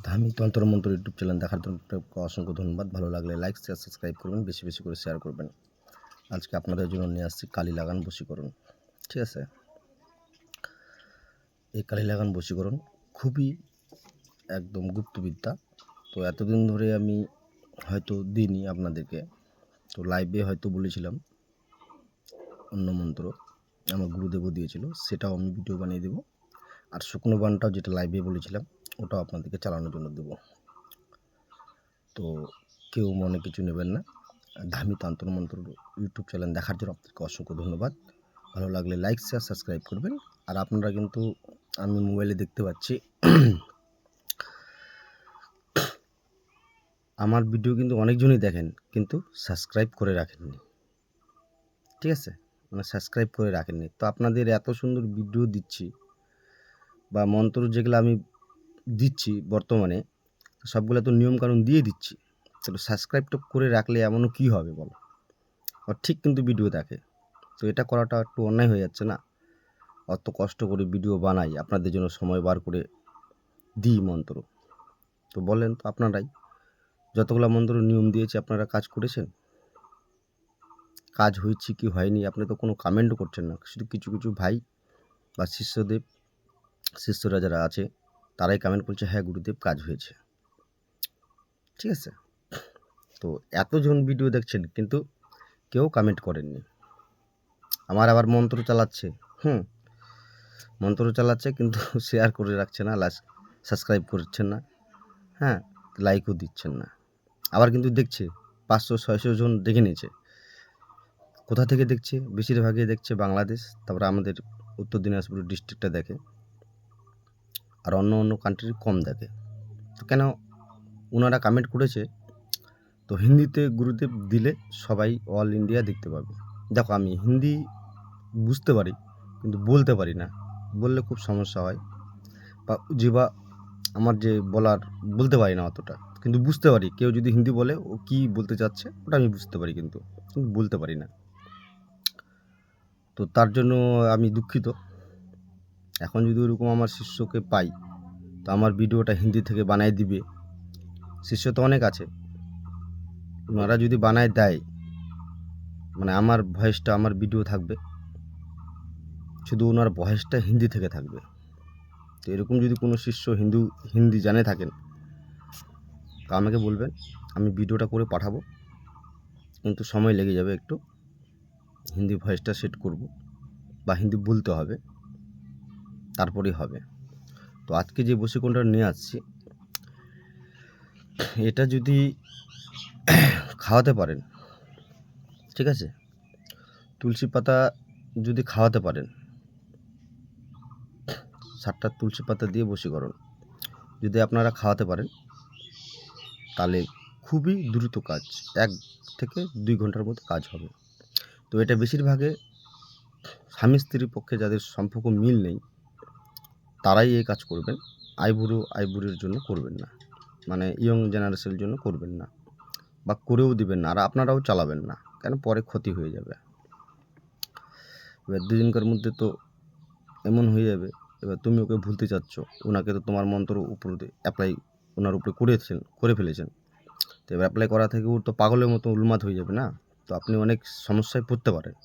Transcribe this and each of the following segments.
ধার্মিক তন্ত্রমন্ত্র YouTube channel দেখার জন্য অসংখ্য ধন্যবাদ। ভালো লাগলে লাইক শেয়ার সাবস্ক্রাইব করবেন, বেশি বেশি করে শেয়ার করবেন। আজকে আপনাদের জন্য নিয়ে আসছি কালি লাগান বশীকরণ। ঠিক আছে, এই কালি লাগান বশীকরণ খুবই একদম গুপ্তবিদ্যা। তো এতদিন ধরে আমি হয়তো দিইনি আপনাদেরকে, তো লাইভে হয়তো বলেছিলাম অন্য মন্ত্র আমার গুরুদেবও দিয়েছিল, সেটাও আমি ভিডিও বানিয়ে দেবো। আর শুকনো বানটাও যেটা লাইভে বলেছিলাম ওটাও আপনাদেরকে চালানোর জন্য দেবো। তো কেউ মনে কিছু নেবেন না। ধামি তন্ত্রমন্ত্র ইউটিউব চ্যানেল দেখার জন্য আপনাদেরকে অসংখ্য ধন্যবাদ। ভালো লাগলে লাইক শেয়ার সাবস্ক্রাইব করবেন। আর আপনারা কিন্তু আমি মোবাইলে দেখতে পাচ্ছি আমার ভিডিও কিন্তু অনেকজনই দেখেন, কিন্তু সাবস্ক্রাইব করে রাখেননি। ঠিক আছে, মানে সাবস্ক্রাইব করে রাখেননি। তো আপনাদের এত সুন্দর ভিডিও দিচ্ছি বা মন্ত্র যেগুলো আমি দিচ্ছি বর্তমানে, সবগুলো তো নিয়মকানুন দিয়ে দিচ্ছি। তাহলে সাবস্ক্রাইবটা করে রাখলে এমনও কী হবে বলো? আর ঠিক কিন্তু ভিডিও দেখে, তো এটা করাটা একটু অন্যায় হয়ে যাচ্ছে না? অত কষ্ট করে ভিডিও বানাই, আপনাদের জন্য সময় বার করে দিই মন্ত্র। তো বলেন তো আপনারাই, যতগুলো মন্ত্র নিয়ম দিয়েছি আপনারা কাজ করেছেন? কাজ হয়েছে কি হয়নি আপনি তো কোনো কমেন্টও করছেন না। শুধু কিছু কিছু ভাই বা শিষ্যরা যারা আছে তারাই কমেন্ট করছে, হ্যাঁ গুরুদেব কাজ হয়েছে। ঠিক আছে, তো এতজন ভিডিও দেখছেন কিন্তু কেউ কমেন্ট করেননি। আমার আবার মন্ত্র চালাচ্ছে, মন্ত্র চালাচ্ছে কিন্তু শেয়ার করে রাখছে না, সাবস্ক্রাইব করছেন না, হ্যাঁ, লাইকও দিচ্ছেন না। আবার কিন্তু দেখছে 500-600 জন দেখে নিয়েছে। কোথা থেকে দেখছে? বেশিরভাগই দেখছে বাংলাদেশ, তারপরে আমাদের উত্তর দিনাজপুর ডিস্ট্রিক্টটা দেখে, আর অন্য অন্য কান্ট্রি কম দেখে। তো কেন ওনারা কমেন্ট করেছে, তো হিন্দিতে গুরুদেব দিলে সবাই অল ইন্ডিয়া দেখতে পাবে। দেখো আমি হিন্দি বুঝতে পারি কিন্তু বলতে পারি না, বললে খুব সমস্যা হয়, বা আমার যে বলতে পারি না অতটা, কিন্তু বুঝতে পারি। কেউ যদি হিন্দি বলে ও কী বলতে চাচ্ছে ওটা আমি বুঝতে পারি, কিন্তু বলতে পারি না। তো তার জন্য আমি দুঃখিত। এখন যদি ওরকম আমার শিষ্যকে পাই, তো আমার ভিডিওটা হিন্দি থেকে বানায় দিবে। শিষ্য তো অনেক আছে, ওনারা যদি বানায় দেয়, মানে আমার ভয়েসটা আমার ভিডিও থাকবে, শুধু ওনার ভয়েসটা হিন্দি থেকে থাকবে। তো এরকম যদি কোনো শিষ্য হিন্দি জানে থাকেন, তো আমাকে বলবেন, আমি ভিডিওটা করে পাঠাবো, কিন্তু সময় লেগে যাবে একটু। হিন্দি ভয়েসটা সেট করব বা হিন্দি বলতে হবে, তারপরেই হবে। তো আজকে যে বশীকরণটা নিয়ে আসছি, এটা যদি খাওয়াতে পারেন, ঠিক আছে, তুলসী পাতা যদি খাওয়াতে পারেন, 7টা তুলসী পাতা দিয়ে বশীকরণ যদি আপনারা খাওয়াতে পারেন, তাহলে খুবই দ্রুত কাজ, 1 থেকে 2 ঘন্টার মধ্যে কাজ হবে। তো এটা বেশিরভাগে স্বামী স্ত্রীর পক্ষে যাদের সম্পর্ক মিল নেই তারাই এই কাজ করবেন। আইবুড়োর জন্য করবেন না, মানে ইয়ং জেনারেশনের জন্য করবেন না, বা করেও দিবেন না, আর আপনারাও চালাবেন না, কেন পরে ক্ষতি হয়ে যাবে। এবার 2 দিনকার মধ্যে তো এমন হয়ে যাবে, এবার তুমি ওকে ভুলতে চাচ্ছ, ওনাকে তো তোমার মন্ত্র উপর অ্যাপ্লাই ওনার উপরে করে ফেলেছেন। তো এবার অ্যাপ্লাই করা থেকে ওর তো পাগলের মতো উন্মাদ হয়ে যাবে না, তো আপনি অনেক সমস্যায় পড়তে পারেন।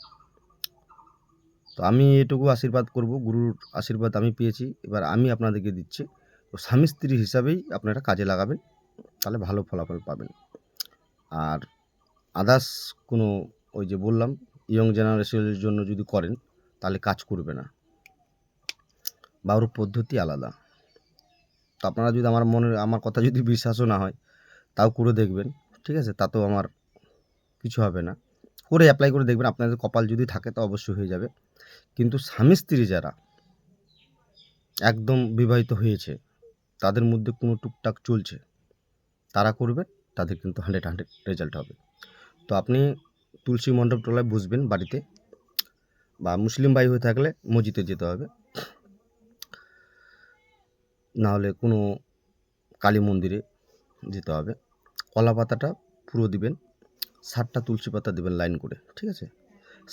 তো আমি এটুকু আশীর্বাদ করব, গুরুর আশীর্বাদ আমি পেয়েছি, এবার আমি আপনাদেরকে দিচ্ছি। তো স্বামী স্ত্রী হিসাবেই আপনারা কাজে লাগাবেন, তাহলে ভালো ফলাফল পাবেন। আর আদার্স কোনো, ওই যে বললাম ইয়ং জেনারেশনের জন্য যদি করেন তাহলে কাজ করবে না, বা ওর পদ্ধতি আলাদা। তো আপনারা যদি আমার কথা যদি বিশ্বাসও না হয়, তাও করে দেখবেন, ঠিক আছে, তাতেও আমার কিছু হবে না। করে অ্যাপ্লাই করে দেখবেন, আপনাদের কপাল যদি থাকে তো অবশ্যই হয়ে যাবে। কিন্তু স্বামী স্ত্রী যারা একদম বিবাহিত হয়েছে, তাদের মধ্যে কোনো টুকটাক চলছে, তারা করবেন, তাদের কিন্তু 100 রেজাল্ট হবে। তো আপনি তুলসী মণ্ডপ তলায় বসবেন বাড়িতে, বা মুসলিম ভাই হয়ে থাকলে মসজিদে যেতে হবে, না হলে কোনো কালী মন্দিরে যেতে হবে। কলা পাতাটা পুরো দিবেন, 7টা তুলসী পাতা দেবেন লাইন করে, ঠিক আছে।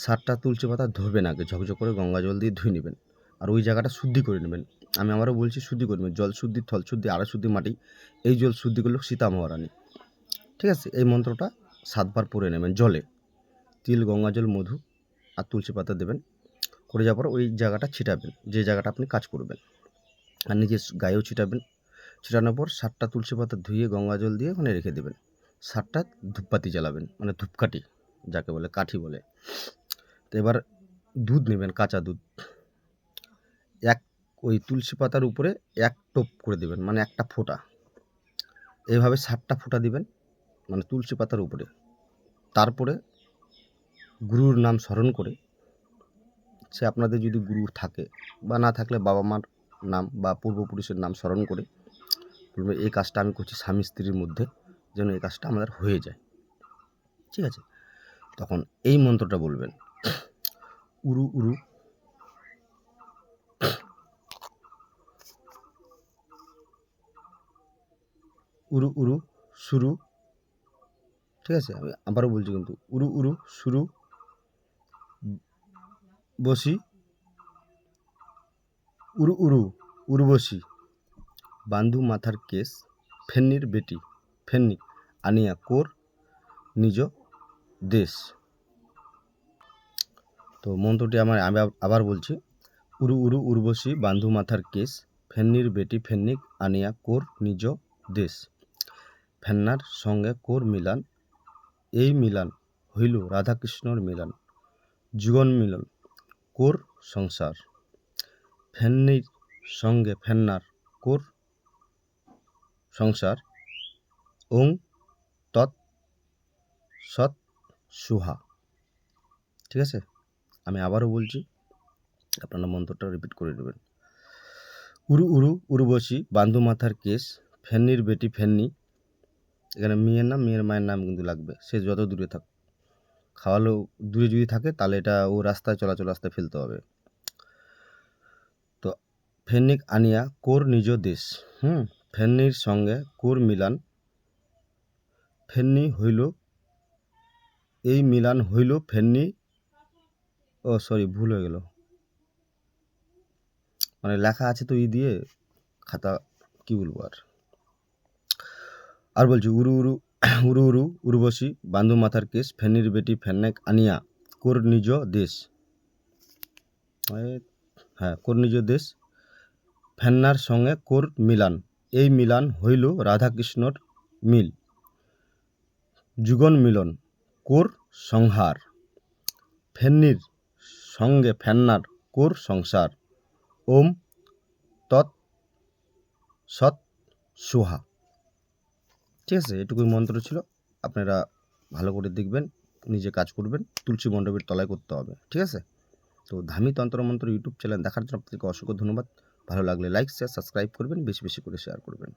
7টা তুলসী পাতা ধোবেন, আগে ঝকঝক করে গঙ্গা জল দিয়ে ধুয়ে নেবেন, আর ওই জায়গাটা শুদ্ধি করে নেবেন। আমি আবারও বলছি, শুদ্ধি করবেন। জল শুদ্ধি, থল শুদ্ধি, আড়া শুদ্ধি, মাটি, এই জল শুদ্ধি করলো সীতা মহারানী। ঠিক আছে, এই মন্ত্রটা 7 বার পড়ে নেবেন জলে। তিল, গঙ্গাজল, মধু আর তুলসী পাতা দেবেন। করে যাওয়ার পর ওই জায়গাটা ছিটাবেন, যে জায়গাটা আপনি কাজ করবেন, আর নিজের গায়েও ছিটাবেন। ছিটানোর পর 7টা তুলসী পাতা ধুয়ে গঙ্গা জল দিয়ে ওখানে রেখে দেবেন। 7টা ধূপবাতি জ্বালাবেন, মানে ধূপকাঠি যাকে বলে, কাঠি বলে। তো এবার দুধ নেবেন, কাঁচা দুধ, ওই তুলসী পাতার উপরে 1 টোপ করে দেবেন, মানে একটা ফোঁটা। এইভাবে 7টা ফোঁটা দিবেন, মানে তুলসী পাতার উপরে। তারপরে গুরুর নাম স্মরণ করে, সে আপনাদের যদি গুরু থাকে বা না থাকলে বাবা মার নাম বা পূর্বপুরুষের নাম স্মরণ করে বলবেন, এই কাজটা আমি করছি স্বামী স্ত্রীর মধ্যে, যেন এই কাজটা আমাদের হয়ে যায়। ঠিক আছে, তখন এই মন্ত্রটা বলবেন, উরু উরু উরু উরু শুরু। ঠিক আছে, আমি আবারও বলছি কিন্তু, উরু উরু শুরু বসি, উরু উরু উর্বশী, বান্ধু মাথার কেশ, ফেন্নির বেটি ফেন্নি আনিয়া কোর নিজ দেশ। তো মন্ত্রটি আমি আবার বলছি, উরু উরু উর্বশী, বান্ধু মাথার কেশ, ফেন্নির বেটি ফেন্নিক আনিয়া কোর নিজ দেশ। ফেন্নার সঙ্গে কোর মিলান, এই মিলান হইল রাধাকৃষ্ণর মিলান, জীবন মিলন কোর সংসার। ফেন্নির সঙ্গে ফেন্নার কোর সংসার, ওং তৎ সৎ সুহা। ঠিক আছে, আমি আবারও বলছি, আপনারা মন্ত্রটা রিপিট করে নেবেন। উরু উরু উর্বশী, বান্ধু মাথার কেশ, ফেন্নির বেটি ফেন্নি, এখানে মেয়ের নাম, মেয়ের মায়ের নাম কিন্তু লাগবে, সে যত দূরে থাক, খাওয়ালেও দূরে যদি থাকে তাহলে এটা ও রাস্তায় চলাচল রাস্তায় ফেলতে হবে। তো ফেন্নিক আনিয়া কোর নিজ দেশ, ফেন্নির সঙ্গে কোর মিলান, ফেন্নি হইল, এই মিলান হইল ফেন্নি, ভুল হয়ে গেল, মানে লেখা আছে তো দিয়ে খাতা, কি বলবো আর বলছি, উরু উরু উরু উরু উর্বশী, বান্ধু মাথার কেশ, ফেন্নির বেটি ফেন্নেক আনিয়া কোর নিজ দেশ। হ্যাঁ, কোর নিজ দেশ, ফেন্নার সঙ্গে কোর মিলান, এই মিলান হইল রাধাকৃষ্ণর মিল, যুগন মিলন কোর সংহার। ফেন্নির সঙ্গে ফেন্নার কোর সংসার, ওম তৎ সৎ সুহা। ঠিক আছে, এটুকুই মন্ত্র ছিল। আপনারা ভালো করে দেখবেন, নিজে কাজ করবেন, তুলসী মণ্ডপের তলায় করতে হবে। ঠিক আছে, তো ধামি তন্ত্রমন্ত্র ইউটিউব চ্যানেল দেখার জন্য আপনাদেরকে অসংখ্য ধন্যবাদ। ভালো লাগলে লাইক, শেয়ার, সাবস্ক্রাইব করবেন, বেশি বেশি করে শেয়ার করবেন।